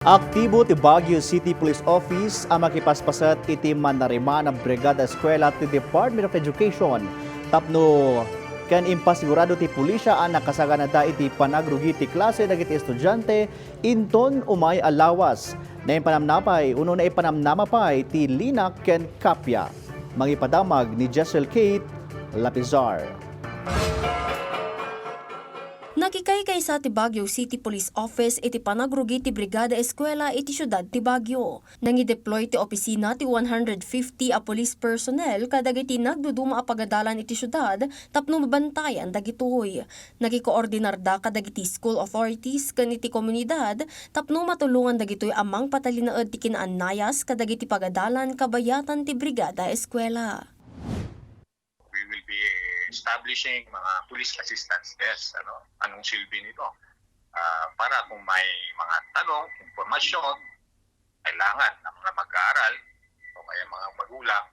Aktibo ti Baguio City Police Office ang makipaspasat iti manarima ng Brigada Eskwela ti Department of Education. Tapno ken impasigurado ti pulisya ang nakasaganada iti panagrugi ti klase dagiti estudyante inton umay alawas. Na impanamnapay, uno na ipanamnamapay ti Lina ken Kapya. Mangipadamag ni Jessel Kate Lapizar. Nakikaykay sa ti Baguio City Police Office iti panagrugi ti Brigada Eskwela iti syudad ti Baguio. Nangi-deploy ti opisina ti 150 a police personnel kadagiti nagduduma a pagadalan iti syudad tapno mabantayan dagitoy. Nagikoordinar da kadagiti school authorities ken iti komunidad tapno matulungan dagitoy amang patalinaed ti kinaannayas kadagiti pagadalan kabayatan ti Brigada Eskwela. We will be establishing mga police assistance desk. Anong silbi nito? Para kung may mga tanong, impormasyon, kailangan ng mga mag-aaral o kaya mga magulang,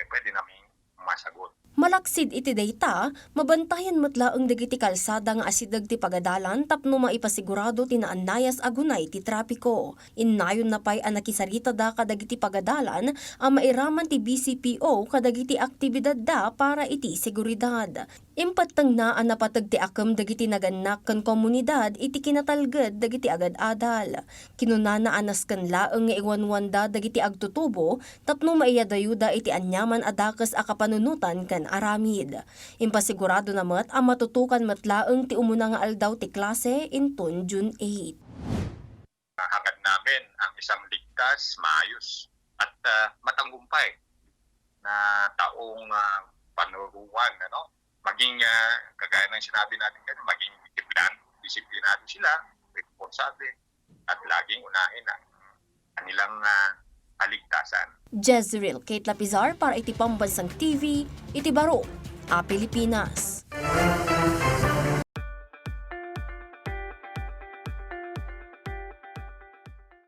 pwede namin masagot. Malaksid iti data, mabantayan matla ang dagiti kalsada nga asidag ti pagadalan tapno maipasigurado ti naannayas agunay ti trapiko. Innayon na pay ang nakisarita da kadagiti pagadalan ang mairaman ti BCPO kadagiti aktibidad da para iti seguridad. Impatang na ang napatag ti akam dagiti naganak kan komunidad iti kinatalged dagiti agad-adal. Kinunana anas kan laeng nga iwanwanda dagiti agtutubo tapno maiyadayuda iti anyaman adakas a kapanunutan kan aramid. Impasigurado namat ang matutukan matlaeng ti umuna nga aldaw ti klase inton June 8. Hangad namin ang isang ligtas, maayos at matanggumpay na taong panuruan, maging kagaya ng sinabi natin kanina, maging disiplinado sila, responsable at laging unahin ang kanilang kaligtasan. Jezreel Kate Lapizar para iti Pambansang TV, iti Baro, Pilipinas.